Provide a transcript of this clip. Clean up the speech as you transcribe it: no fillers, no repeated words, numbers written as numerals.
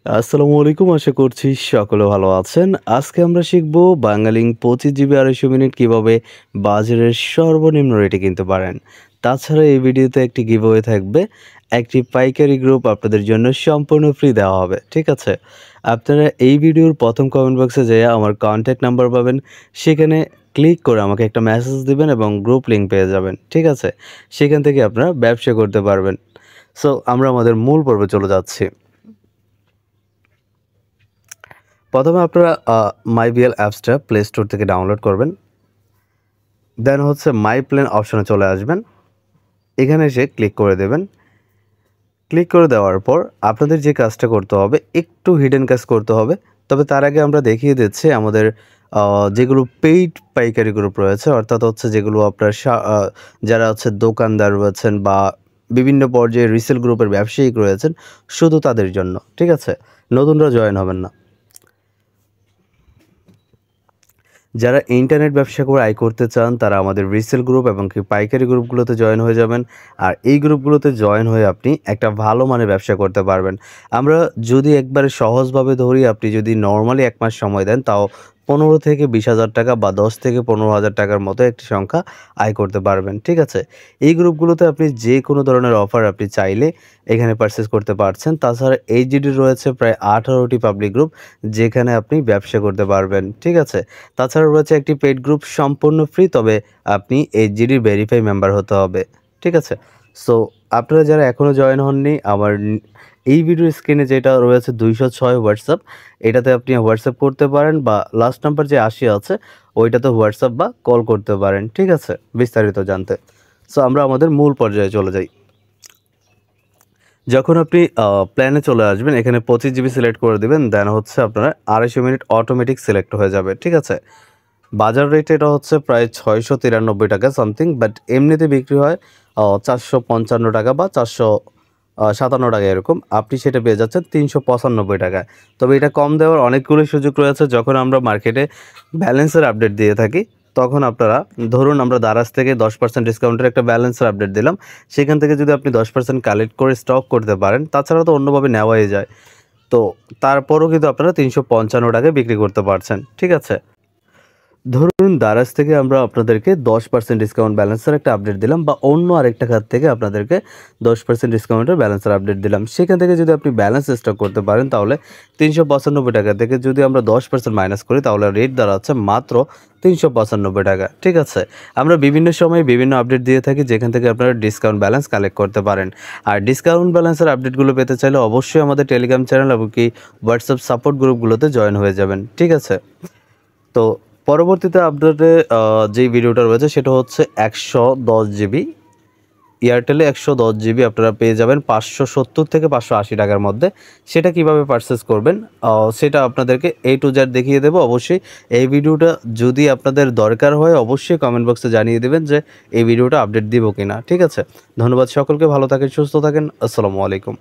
আসসালামু আলাইকুম। আশা করছি সকলে ভালো আছেন। আজকে আমরা শিখব বাংলালিংক 25 জিবি 250 মিনিট কিভাবে বাজারের সর্বনিম্ন রেটে কিনতে পারেন। তাছাড়া এই ভিডিওতে একটি গিভঅ্যাওয়ে থাকবে। একটি পাইকারি গ্রুপ আপনাদের জন্য সম্পূর্ণ ফ্রি দেওয়া হবে। ঠিক আছে? আপনারা এই ভিডিওর প্রথম কমেন্ট বক্সে যেয়ে আমার কন্ট্যাক্ট নাম্বার পাবেন। সেখানে ক্লিক করে আমাকে একটা মেসেজ দিবেন এবং গ্রুপ লিংক পেয়ে যাবেন। ঠিক আছে? সেখান থেকে আপনারা ব্যবসা করতে পারবেন। সো আমরা আমাদের মূল পর্বে চলে যাচ্ছি। প্রথমে আপনারা মাইবিএল অ্যাপসটা প্লে স্টোর থেকে ডাউনলোড করবেন। দেন হচ্ছে মাই প্ল্যান অপশনে চলে আসবেন। এখানে এসে ক্লিক করে দেবেন। ক্লিক করে দেওয়ার পর আপনাদের যে কাজটা করতে হবে, একটু হিডেন কাজ করতে হবে। তবে তার আগে আমরা দেখিয়ে দিচ্ছি আমাদের যেগুলো পেইড পাইকারি গ্রুপ রয়েছে, অর্থাৎ হচ্ছে যেগুলো আপনার যারা হচ্ছে দোকানদার রয়েছেন বা বিভিন্ন পর্যায়ে রিসেল গ্রুপের ব্যবসায়িক রয়েছেন, শুধু তাদের জন্য। ঠিক আছে? নতুনরা জয়েন হবেন না। যারা ইন্টারনেট ব্যবসা করে আয় করতে চান তারা আমাদের রিসেল গ্রুপ এবং কি পাইকারি গ্রুপগুলোতে জয়েন হয়ে যাবেন। আর এই গ্রুপগুলোতে জয়েন হয়ে আপনি একটা ভালো মানের ব্যবসা করতে পারবেন। আমরা যদি একবারে সহজভাবে ধরি, আপনি যদি নরমালি 1 মাস সময় দেন তাও 15 থেকে 20,000 টাকা বা 10 থেকে 15,000 টাকার মতো একটি সংখ্যা আয় করতে পারবেন। ঠিক আছে? এই গ্রুপগুলোতে আপনি যে কোনো ধরনের অফার আপনি চাইলে এখানে পারচেজ করতে পারছেন। তাছাড়া এইচজিডির রয়েছে প্রায় 18টি পাবলিক গ্রুপ, যেখানে আপনি ব্যবসা করতে পারবেন। ঠিক আছে? তাছাড়া রয়েছে একটি পেইড গ্রুপ সম্পূর্ণ ফ্রি, তবে আপনি এইচজিডির ভেরিফাই মেম্বার হতে হবে। ঠিক আছে? সো আপনারা যারা এখনও জয়েন হননি, আমার এই ভিডিওর স্ক্রিনে যেটা রয়েছে 206 হোয়াটসঅ্যাপ, এটাতে আপনি হোয়াটসঅ্যাপ করতে পারেন বা লাস্ট নাম্বার যে 80 আছে ওইটাতে হোয়াটসঅ্যাপ বা কল করতে পারেন। ঠিক আছে? বিস্তারিত জানতে। সো আমরা আমাদের মূল পর্যায়ে চলে যাই। যখন আপনি প্ল্যানে চলে আসবেন, এখানে 25 জিবি সিলেক্ট করে দিবেন। দেন হচ্ছে আপনার 250 মিনিট অটোমেটিক সিলেক্ট হয়ে যাবে। ঠিক আছে? বাজার রেট এটা হচ্ছে প্রায় 693 টাকা সামথিং, বাট এমনিতে বিক্রি হয় 455 টাকা বা 457 টাকা এরকম। আপনি সেটা পেয়ে যাচ্ছেন 395 টাকায়। তবে এটা কম দেওয়ার অনেকগুলোই সুযোগ রয়েছে। যখন আমরা মার্কেটে ব্যালেন্সের আপডেট দিয়ে থাকি, তখন আপনারা ধরুন আমরা দারাজ থেকে 10% ডিসকাউন্টের একটা ব্যালেন্সের আপডেট দিলাম। সেখান থেকে যদি আপনি 10% কালেক্ট করে স্টক করতে পারেন, তাছাড়া তো অন্যভাবে নেওয়াই যায়। তো তারপরও কিন্তু আপনারা 355 টাকায় বিক্রি করতে পারছেন। ঠিক আছে? ধরুন দারাজ থেকে আমরা আপনাদেরকে 10% ডিসকাউন্ট ব্যালেন্সের একটা আপডেট দিলাম, বা অন্য আরেকটা খাত থেকে আপনাদেরকে 10% ডিসকাউন্টের ব্যালেন্সের আপডেট দিলাম। সেখান থেকে যদি আপনি ব্যালেন্স স্টক করতে পারেন, তাহলে 395 টাকা থেকে যদি আমরা 10% মাইনাস করি, তাহলে রেট দাঁড়াচ্ছে মাত্র 395 টাকা। ঠিক আছে? আমরা বিভিন্ন সময় বিভিন্ন আপডেট দিয়ে থাকি, যেখান থেকে আপনারা ডিসকাউন্ট ব্যালেন্স কালেক্ট করতে পারেন। আর ডিসকাউন্ট ব্যালেন্সের আপডেটগুলো পেতে চাইলে অবশ্যই আমাদের টেলিগ্রাম চ্যানেল এবং কি হোয়াটসঅ্যাপ সাপোর্ট গ্রুপগুলোতে জয়েন হয়ে যাবেন। ঠিক আছে? তো পরবর্তীতে আপডেটে যেই ভিডিওটা রয়েছে সেটা হচ্ছে 110 জিবি। এয়ারটেলে 110 জিবি আপনারা পেয়ে যাবেন 570 থেকে 580 টাকার মধ্যে। সেটা কিভাবে পারচেজ করবেন সেটা আপনাদেরকে A to Z দেখিয়ে দেবো। অবশ্যই এই ভিডিওটা যদি আপনাদের দরকার হয়, অবশ্যই কমেন্ট বক্সে জানিয়ে দেবেন যে এই ভিডিওটা আপডেট দিব কিনা। ঠিক আছে? ধন্যবাদ সকলকে। ভালো থাকেন, সুস্থ থাকেন। আসসালামু আলাইকুম।